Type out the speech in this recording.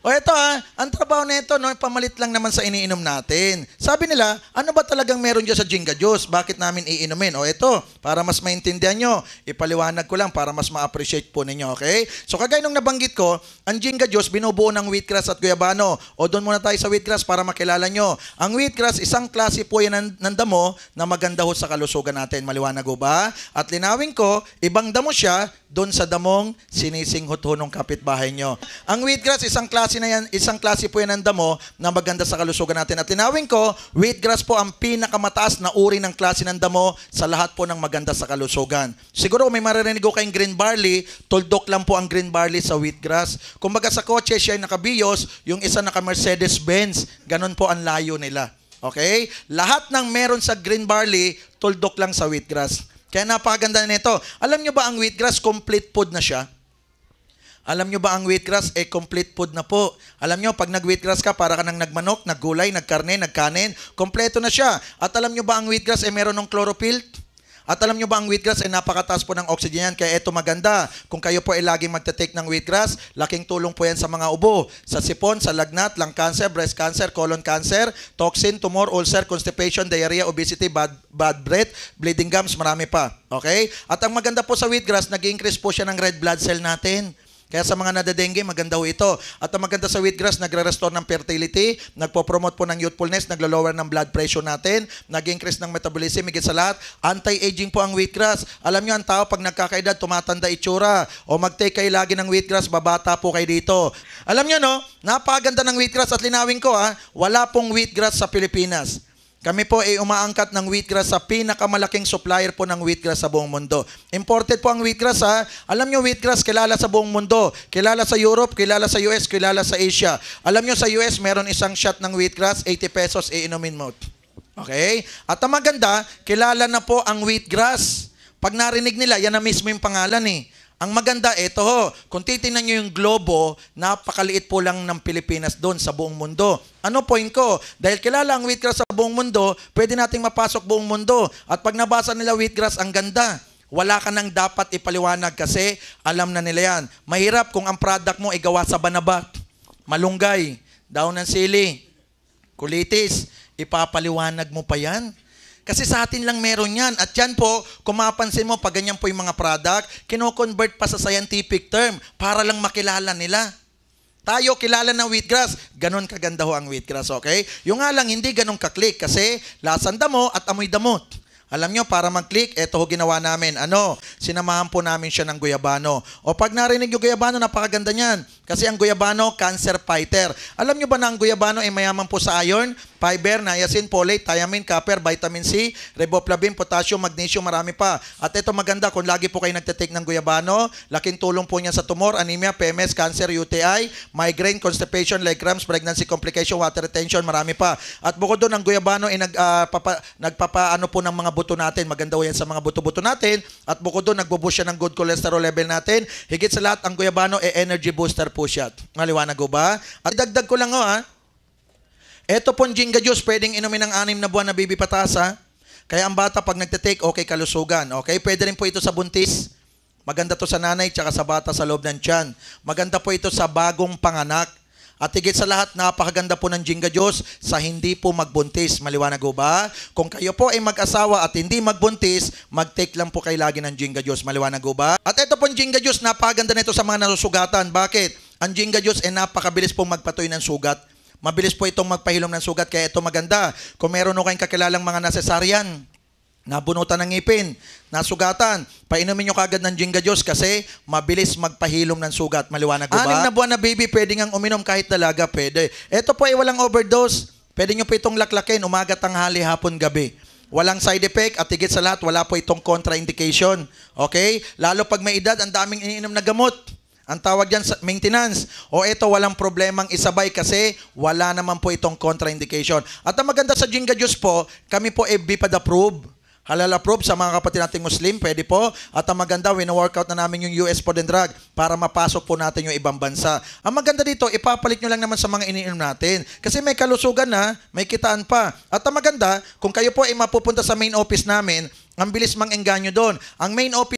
O ito ang trabaho nito, no, pamalit lang naman sa iniinom natin. Sabi nila, ano ba talagang meron dyan sa Jinga Juice? Bakit namin iinumin? O ito, para mas maintindihan nyo, ipaliwanag ko lang para mas ma-appreciate po ninyo, okay? So kagaya nung nabanggit ko, ang Jinga Juice binubuo ng wheatgrass at guyabano. O doon muna tayo sa wheatgrass para makilala nyo. Ang wheatgrass, isang klase po yan ng damo na maganda ho sa kalusugan natin. Maliwanag ho ba? At linawin ko, ibang damo siya doon sa damong sinisinghot ho ng kapitbahay nyo. Ang wheatgrass, isang klase po yan ng damo na maganda sa kalusugan natin. At linawin ko, wheatgrass po ang pinakamataas na uri ng klase ng damo sa lahat po ng maganda sa kalusugan. Siguro may maririnig ko kayong green barley, tuldok lang po ang green barley sa wheatgrass. Kumbaga sa kotse, siya ay naka-Vios, yung isa naka-Mercedes-Benz. Ganon po ang layo nila. Okay? Lahat ng meron sa green barley, tuldok lang sa wheatgrass. Kaya napakaganda nito. Alam nyo ba ang wheatgrass, complete food na siya? Alam nyo ba ang wheatgrass, complete food na po? Alam nyo, pag nag-wheatgrass ka, para ka nang nagmanok, naggulay, nagkarne, nagkanin, kompleto na siya. At alam nyo ba ang wheatgrass, meron ng chlorophyll? At alam nyo ba ang wheatgrass ay napakataas po ng oxygen yan, kaya ito maganda. Kung kayo po ay laging magte-take ng wheatgrass, laking tulong po yan sa mga ubo, sa sipon, sa lagnat, lung cancer, breast cancer, colon cancer, toxin, tumor, ulcer, constipation, diarrhea, obesity, bad breath, bleeding gums, marami pa. Okay? At ang maganda po sa wheatgrass, nag-increase po siya ng red blood cell natin. Kaya sa mga nadadengue, maganda ho ito. At ang maganda sa wheatgrass, nagre-restore ng fertility, nagpo-promote po ng youthfulness, naglo-lower ng blood pressure natin, nag-increase ng metabolism, higit sa lahat, anti-aging po ang wheatgrass. Alam nyo, ang tao pag nagkakaedad, tumatanda itsura. O mag-take kayo lagi ng wheatgrass, babata po kayo dito. Alam nyo, no, napakaganda ng wheatgrass at linawin ko, wala pong wheatgrass sa Pilipinas. Kami po ay umaangkat ng wheatgrass sa pinakamalaking supplier po ng wheatgrass sa buong mundo. Imported po ang wheatgrass Alam nyo, wheatgrass kilala sa buong mundo. Kilala sa Europe, kilala sa US, kilala sa Asia. Alam nyo, sa US, meron isang shot ng wheatgrass, 80 pesos, iinumin mo. Okay? At ang maganda, kilala na po ang wheatgrass. Pag narinig nila, yan na mismo yung pangalan . Ang maganda, ito ho, kung titingnan nyo yung globo, napakaliit po lang ng Pilipinas doon sa buong mundo. Ano point ko? Dahil kilala ang wheatgrass sa buong mundo, pwede nating mapasok buong mundo. At pag nabasa nila wheatgrass, ang ganda. Wala ka nang dapat ipaliwanag kasi alam na nila yan. Mahirap kung ang product mo ay gawa sa banabat, malunggay, daon ng sili, kulitis, ipapaliwanag mo pa yan. Kasi sa atin lang meron yan. At yan po, kung mapansin mo, pag ganyan po yung mga product, kino-convert pa sa scientific term para lang makilala nila. Tayo kilala ng wheatgrass, ganun kaganda ho ang wheatgrass, okay? Yung nga lang, hindi ganun kaklik kasi lasan damo at amoy damot. Alam nyo, para mag-click, eto ho ginawa namin. Sinamahan po namin siya ng guyabano. O pag narinig yung guyabano, napakaganda niyan. Kasi ang guyabano, cancer fighter. Alam nyo ba na ang guyabano ay mayaman po sa iron, fiber, niacin, folate, thiamine, copper, vitamin C, riboflavin, potassium, magnesium, marami pa. At ito maganda, kung lagi po kayo nagtitake ng guyabano, laking tulong po niya sa tumor, anemia, PMS, cancer, UTI, migraine, constipation, leg cramps, pregnancy complication, water retention, marami pa. At bukod doon, ang guyabano ay nagpapaano po ng mga buto natin. Maganda yan sa mga buto-buto natin. At bukod doon, nagbo-boost siya ng good cholesterol level natin. Higit sa lahat, ang guyabano ay energy booster po siya. Maliwanag ko ba? At dagdag ko lang Ito pong Jinga Juice, pwedeng inumin ng 6 na buwan na baby patas Kaya ang bata pag nagte-take, okay kalusugan. Okay? Pwede rin po ito sa buntis. Maganda to sa nanay tsaka sa bata sa loob ng tiyan. Maganda po ito sa bagong panganak. At higit sa lahat, napakaganda po ng Jinga Juice sa hindi po magbuntis. Maliwanag ko ba? Kung kayo po ay mag-asawa at hindi magbuntis, mag-take lang po kayo lagi ng Jinga Juice. Maliwanag ko ba? At ito pong Jinga Juice, napakaganda nito sa mga nasusugatan. Bakit? Ang Jinga Juice ay napakabilis pong magpatoy ng sugat. Mabilis po itong magpahilom ng sugat, kaya ito maganda. Kung meron kayong kakilalang mga nasesaryan, nabunutan ng ngipin, nasugatan, painumin nyo kagad ng Jinga Juice kasi mabilis magpahilom ng sugat. Maliwanag ko ba? 6 na buwan na baby, pwede ngang uminom kahit dalaga, pwede. Ito po ay walang overdose. Pwede nyo po itong laklakin, umaga, tanghali, hapon, gabi. Walang side effect at higit sa lahat, wala po itong contraindication. Okay? Lalo pag may edad, ang daming iniinom na gamot. Ang tawag dyan sa maintenance. O ito, walang problemang isabay kasi wala naman po itong contraindication. At ang maganda sa Jinga Juice po, kami po ay BIPAD approved. Halal approved sa mga kapatid nating Muslim, pwede po. At ang maganda, wino-workout na namin yung US Food and Drug para mapasok po natin yung ibang bansa. Ang maganda dito, ipapalit nyo lang naman sa mga iniinom natin. Kasi may kalusugan na, may kitaan pa. At ang maganda, kung kayo po ay mapupunta sa main office namin, ang bilis mang-engganyo doon. Ang main office